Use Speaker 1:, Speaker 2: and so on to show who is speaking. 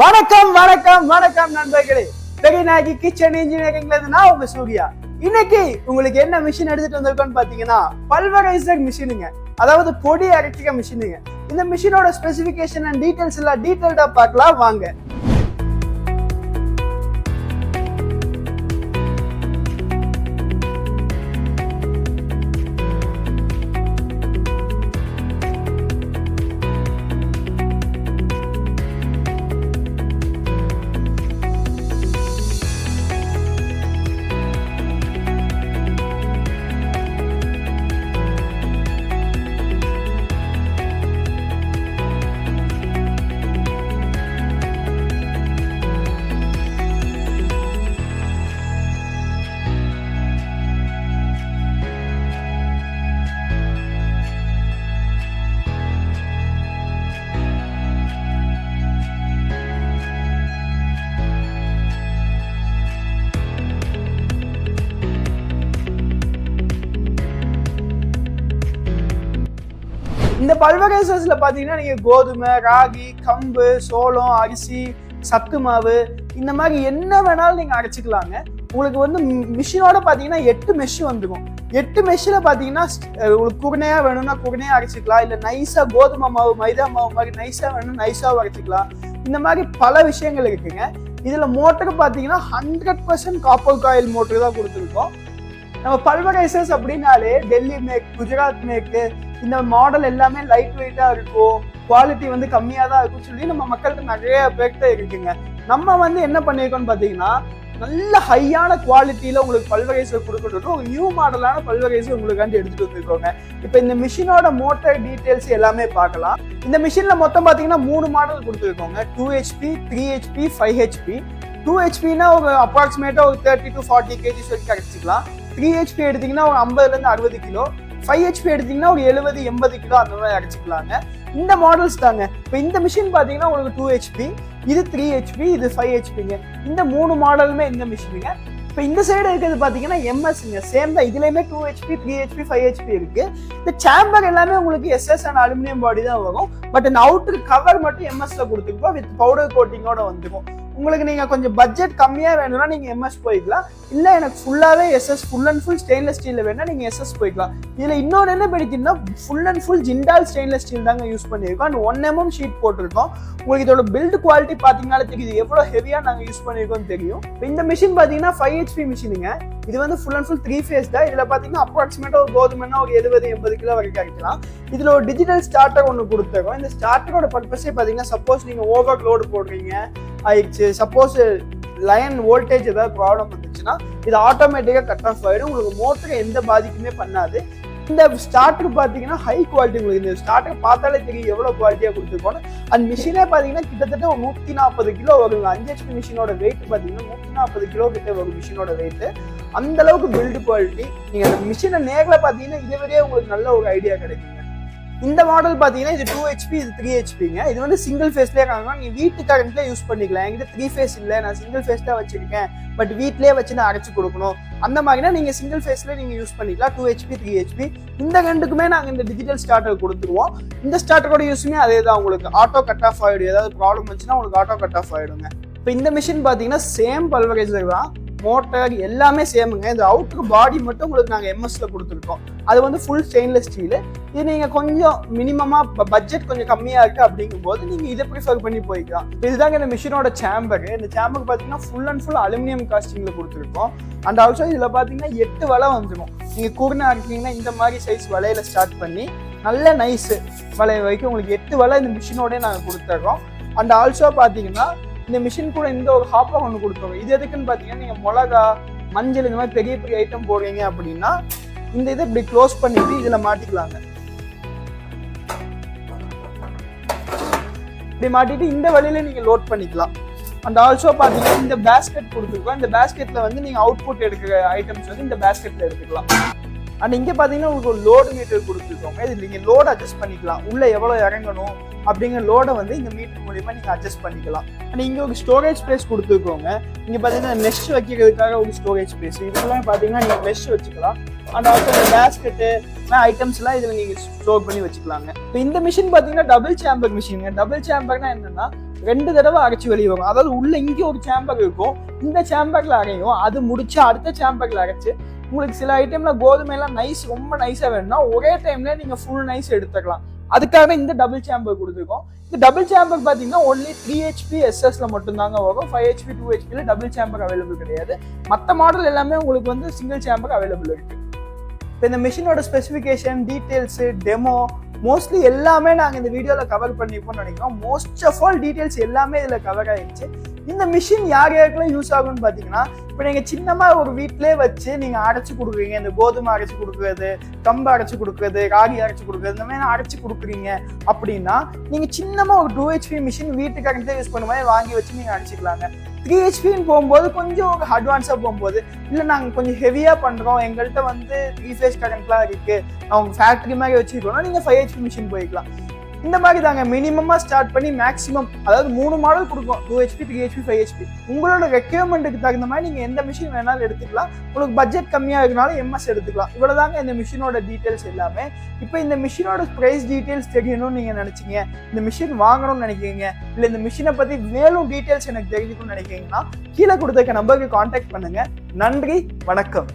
Speaker 1: வணக்கம் வணக்கம் வணக்கம் நண்பர்களே. பெரியநாயகி கிச்சன் இன்ஜினியரிங்ல இருந்து நான் உங்க சூர்யா. இன்னைக்கு உங்களுக்கு என்ன மிஷின் எடுத்துட்டு வந்திருக்கோம்னு பாத்தீங்கன்னா பல்வரைசர் மிஷினுங்க, அதாவது பொடி அரைக்கிற மிஷினுங்க. இந்த மிஷினோட ஸ்பெசிபிகேஷன் அண்ட் டீடைல்ஸ் எல்லாம் டீடைல்டா பார்க்கலாம் வாங்க. இந்த பல்வரைசர்ஸ்ல பாத்தீங்கன்னா நீங்க கோதுமை, ராகி, கம்பு, சோளம், அரிசி, சத்து மாவு இந்த மாதிரி என்ன வேணாலும் நீங்க அரைச்சிக்கலாங்க. உங்களுக்கு வந்து மிஷினோட பாத்தீங்கன்னா 8 மெஷ் வந்துடும். 8 மெஷ்ல பாத்தீங்கன்னா உங்களுக்கு குருணையா வேணும்னா குருணையா அரைச்சிக்கலாம், இல்ல நைஸா கோதுமை மாவு, மைதா மாவு மாதிரி நைஸா வேணும் நைஸாவும் அரைச்சிக்கலாம். இந்த மாதிரி பல விஷயங்கள் இருக்குங்க. இதுல மோட்டர் பாத்தீங்கன்னா 100% காப்பர் காயில் மோட்டர் தான் கொடுத்துருக்கோம். நம்ம பல்வரைசர்ஸ் அப்படின்னாலே டெல்லி மேக், குஜராத் மேக்கு, இந்த மாடல் எல்லாமே லைட் வெயிட்டா இருக்கும், குவாலிட்டி வந்து கம்மியா தான் இருக்கும்னு சொல்லி நம்ம மக்களுக்கு நிறைய பேர்கிட்ட இருக்குங்க. நம்ம வந்து என்ன பண்ணிருக்கோம்னு பாத்தீங்கன்னா நல்ல ஹையான குவாலிட்டியில உங்களுக்கு பல்வரைசர் கொடுக்கணும். ஒரு நியூ மாடலான பல்வரைசர் உங்களுக்காண்டி எடுத்துட்டு வந்திருக்கோங்க. இப்ப இந்த மிஷினோட மோட்டர் டீடைல்ஸ் எல்லாமே பார்க்கலாம். இந்த மிஷின்ல மொத்தம் பாத்தீங்கன்னா 3 மாடல் கொடுத்துருக்கோங்க. 2 HP, 3 HP, 5 HP. 2 HPனா ஒரு அப்ராக்சிமேட்டா ஒரு 30 to 40 kg வரைக்கும் அரைச்சிக்கலாம். 3 HP எடுத்தீங்கன்னா ஒரு 50 ல இருந்து 60 கிலோ, 5 HP எடுத்தீங்கன்னா ஒரு 70-80 கிலோ அந்த மாதிரி அரைச்சிக்கலாங்க. இந்த மாடல்ஸ் தாங்க. இப்போ இந்த மிஷின் பாத்தீங்கன்னா உங்களுக்கு 2 HP, இது 3 HP, இது 5 HPங்க. இந்த 3 மாடலுமே இந்த மிஷினுங்க. இப்போ இந்த சைடு இருக்கிறது பாத்தீங்கன்னா MS-ங்க, சேம் தான். இதுலயுமே 2 HP, 3 HP, 5 HP இருக்கு. இந்த சேம்பர் எல்லாமே உங்களுக்கு SS அண்ட் அலுமினியம் பாடி தான் வரும். பட் இந்த அவுட்டர் கவர் மட்டும் MS-ல கொடுத்துருப்போம், வித் பவுடர் கோட்டிங்கோட வந்துடும். உங்களுக்கு நீங்க கொஞ்சம் பட்ஜெட் கம்மியா வேணும்னா நீங்க MS போய்க்கலாம், இல்ல எனக்கு ஃபுல்லாவே SS full and full stainless ஸ்டீல்ல வேணா நீங்க SS போய்க்கலாம். இதுல இன்னொரு என்ன பெனிஃபிட்னா full and full Jindal stainless steel தாங்க யூஸ் பண்ணிருக்கோம். அண்ட் 1 mm ஷீட் போட்டிருக்கோம். உங்களுக்கு இதோட பில்ட் குவாலிட்டி பாத்தீங்கன்னாலே தெரியுது எவ்வளவு ஹெவியா நாங்க யூஸ் பண்ணிருக்கோம் தெரியும். இந்த மிஷின் பாத்தீங்கன்னா 5 HP மிஷினுங்க. இது வந்து ஃபுல் அண்ட் ஃபுல் 3 phase தான். இதுல பாத்தீங்கன்னா அப்ராக்சிமேட்டா ஒரு கோதுமைன்னா ஒரு 70-80 கிலோ வரைக்கும் அரைக்கலாம். இதுல ஒரு டிஜிட்டல் ஸ்டார்டர் ஒன்று கொடுத்துருக்கோம். இந்த ஸ்டார்டரோட பர்பஸே பாத்தீங்கன்னா சப்போஸ் நீங்க ஓவர் லோடு போடுறீங்க ஆயிடுச்சு, சப்போஸ் லைன் வோல்டேஜ் ஏதாவது ப்ராப்ளம் வந்துச்சுன்னா இது ஆட்டோமேட்டிக்கா கட் ஆஃப் ஆயிடும். உங்களுக்கு மோட்டருக்கு எந்த பாதிக்குமே பண்ணாது. இந்த ஸ்டார்டர் பாத்தீங்கன்னா ஹை குவாலிட்டி. உங்களுக்கு இந்த ஸ்டார்டர் பார்த்தாலே தெரியும் எவ்வளவு குவாலிட்டியா கொடுத்துருக்கோம். அந்த மிஷினே பாத்தீங்கன்னா கிட்டத்தட்ட ஒரு 140 கிலோ வருங்க. 5 HP மிஷினோட வெயிட் பாத்தீங்கன்னா 140 கிலோ கிட்ட வரும் மிஷினோட வெயிட். அந்த அளவுக்கு பில்டு குவாலிட்டி. நீங்க அந்த மிஷினை நேர்ல பாத்தீங்கன்னா இதை வரையே உங்களுக்கு நல்ல ஒரு ஐடியா கிடைக்குங்க. இந்த மாடல் பாத்தீங்கன்னா இது 2 HP, இது 3 HPங்க. இது வந்து சிங்கிள் ஃபேஸ்லயே இருக்காங்க. நீங்க வீட்டு கரண்ட்ல யூஸ் பண்ணிக்கலாம். என்கிட்ட 3 phase இல்ல, நான் சிங்கிள் ஃபேஸ் தான் வச்சிருக்கேன், பட் வீட்லயே வச்சு நான் அரைச்சு கொடுக்கணும் அந்த மாதிரினா நீங்க சிங்கிள் ஃபேஸ்ல நீங்க யூஸ் பண்ணிக்கலாம். 2 HP, 3 HP இந்த ரெண்டுக்குமே நாங்க இந்த டிஜிட்டல் ஸ்டார்டர் கொடுத்துருவோம். இந்த ஸ்டார்டரோட யூஸுமே அதே தான். உங்களுக்கு ஆட்டோ கட் ஆஃப் ஆயிடும். ஏதாவது ப்ராப்ளம் வந்துச்சுன்னா உங்களுக்கு ஆட்டோ கட் ஆஃப் ஆயிடுங்க. இப்போ இந்த மிஷின் பாத்தீங்கன்னா சேம் பல்வரைசர் தான், மோட்டர் எல்லாமே சேமுங்க. இந்த அவுட்டர் பாடி மட்டும் உங்களுக்கு நாங்கள் MS-ல கொடுத்துருக்கோம். அது வந்து ஃபுல் ஸ்டெயின்லெஸ் ஸ்டீலு. இது நீங்கள் கொஞ்சம் மினிமமா பட்ஜெட் கொஞ்சம் கம்மியாக இருக்குது அப்படிங்கும் போது நீங்கள் இதை ப்ரிஃபர் பண்ணி போய்க்கலாம். இதுதாங்க இந்த மிஷினோட சேம்பர். இந்த சேம்பருக்கு பார்த்தீங்கன்னா ஃபுல் அண்ட் ஃபுல் அலுமினியம் காஸ்டிங்கில் கொடுத்துருக்கோம். அண்ட் ஆல்சோ இதில் பார்த்தீங்கன்னா 8 வலை வந்துடும். நீங்கள் குருணை அரைச்சிங்கன்னா இந்த மாதிரி சைஸ் வலையில ஸ்டார்ட் பண்ணி நல்ல நைஸ் வலை வரைக்கும் உங்களுக்கு 8 வலை இந்த மிஷினோடய நாங்கள் கொடுத்துட்றோம். அண்ட் ஆல்சோ பார்த்தீங்கன்னா இந்த மிஷின் கூட இந்த ஒரு ஹாப்பர் ஒன்று கொடுத்தோம். இது எதுக்குன்னு பார்த்தீங்கன்னா நீங்கள் மிளகா, மஞ்சள் இந்த மாதிரி பெரிய பெரிய ஐட்டம் போடுறீங்க அப்படின்னா இந்த இதை இப்படி க்ளோஸ் பண்ணிட்டு இதில் மாட்டிக்கலாங்க. இப்படி மாட்டிட்டு இந்த வழியில நீங்கள் லோட் பண்ணிக்கலாம். அண்ட் ஆல்சோ பார்த்தீங்கன்னா இந்த பேஸ்கெட் கொடுத்துருக்கோம். இந்த பேஸ்கெட்டில் வந்து நீங்கள் அவுட்புட் எடுக்கிற ஐட்டம்ஸ் வந்து இந்த பேஸ்கெட்டில் எடுத்துக்கலாம். அண்ட் இங்கே பார்த்தீங்கன்னா உங்களுக்கு ஒரு லோடு மீட்டர் கொடுத்துருக்கோங்க. இது நீங்கள் லோடு அட்ஜஸ்ட் பண்ணிக்கலாம். உள்ளே எவ்வளோ இறங்கணும் அப்படிங்கிற லோடை வந்து இந்த மீட்டர் மூலியமா நீங்கள் அட்ஜஸ்ட் பண்ணிக்கலாம். அண்ட் இங்கே ஒரு ஸ்டோரேஜ் ஸ்பேஸ் கொடுத்துருக்கோங்க. இங்கே பார்த்தீங்கன்னா மெஷ் வைக்கிறதுக்காக ஒரு ஸ்டோரேஜ் ஸ்பேஸ். இதெல்லாம் பார்த்தீங்கன்னா நீங்கள் மெஷ் வச்சுக்கலாம். அண்ட் ஆல்சோ பேஸ்கெட்டு ஐட்டம்ஸ்லாம் இதில் நீங்கள் ஸ்டோர் பண்ணி வச்சுக்கலாங்க. இப்போ இந்த மிஷின் பார்த்தீங்கன்னா டபுள் சேம்பர் மிஷினுங்க. டபுள் சேம்பர்னா என்னன்னா 2 தடவை அரைச்சி வெளியே வரும். அதாவது உள்ள இங்கே ஒரு சேம்பர் இருக்கும், இந்த சேம்பர்ல அரையும், அது முடிச்சு அடுத்த சேம்பர்ல அரைச்சு உங்களுக்கு சில ஐட்டம்ல கோதுமையெல்லாம் நைஸ் ரொம்ப நைஸாக வேணும்னா ஒரே டைம்ல நீங்கள் ஃபுல் நைஸ் எடுத்துக்கலாம். அதுக்காக இந்த டபுள் சேம்பர் கொடுத்துருக்கோம். இந்த டபுள் சேம்பர் பார்த்தீங்கன்னா ஒன்லி 3 HP SSல மட்டும்தாங்க வரும். 5 HP 2 HPல டபுள் சேம்பர் அவைலபிள் கிடையாது. மற்ற மாடல் எல்லாமே உங்களுக்கு வந்து சிங்கிள் சேம்பர் அவைலபிள் இருக்கு. இப்போ இந்த மிஷினோட ஸ்பெசிஃபிகேஷன், டீட்டெயில்ஸு, டெமோ மோஸ்ட்லி எல்லாமே நாங்கள் இந்த வீடியோவில் கவர் பண்ணிப்போம்னு நினைக்கிறோம். மோஸ்ட் ஆஃப் ஆல் டீட்டெயில்ஸ் எல்லாமே இதில் கவர் ஆகிடுச்சு. இந்த மிஷின் யார் யாருக்கெல்லாம் யூஸ் ஆகும்னு பார்த்தீங்கன்னா, இப்போ நீங்கள் சின்னமாக ஒரு வீட்டிலே வச்சு நீங்கள் அரைச்சி கொடுக்குறீங்க, இந்த கோதுமை அரைச்சி கொடுக்குறது, கம்பு அரைச்சி கொடுக்குறது, ராகி அரைச்சி கொடுக்குறது, இந்த மாதிரி அரைச்சி கொடுக்குறீங்க அப்படின்னா நீங்கள் சின்னமாக ஒரு 2 HP மிஷின் வீட்டுக்காரங்க யூஸ் பண்ண மாதிரி வாங்கி வச்சு நீங்கள் அரைச்சிக்கலாங்க. 3 HPன்னு போகும்போது கொஞ்சம் அட்வான்ஸாக போகும்போது, இல்லை நாங்கள் கொஞ்சம் ஹெவியாக பண்ணுறோம், எங்கள்கிட்ட வந்து 3 phase கரண்ட்லாம் இருக்குது, அவங்க ஃபேக்ட்ரி மாதிரி வச்சுருக்கோம்னா நீங்கள் 5 HP மிஷின் போய்க்கலாம். இந்த மாதிரி தாங்க மினிமமாக ஸ்டார்ட் பண்ணி மேக்ஸிமம், அதாவது 3 மாடல் கொடுக்கும், 2 HP 3 HP 5 HP. உங்களோட ரெக்யர்மெண்ட்டுக்கு தகுந்த மாதிரி நீங்கள் எந்த மிஷின் வேணாலும் எடுத்துக்கலாம். உங்களுக்கு பட்ஜெட் கம்மியாக இருக்கனாலும் MS எடுத்துக்கலாம். இவ்வளோதாங்க இந்த மிஷினோட டீட்டெயில்ஸ் எல்லாமே. இப்போ இந்த மிஷினோட ப்ரைஸ் டீட்டெயில்ஸ் தெரியணும்னு நீங்கள் நினச்சிங்க, இந்த மிஷின் வாங்கணும்னு நினைக்கிறீங்க, இல்லை இந்த மிஷினை பற்றி மேலும் டீட்டெயில்ஸ் எனக்கு தெரிஞ்சுக்கணும்னு நினைக்கிறீங்கன்னா கீழே கொடுத்த நம்பருக்கு கான்டாக்ட் பண்ணுங்க. நன்றி, வணக்கம்.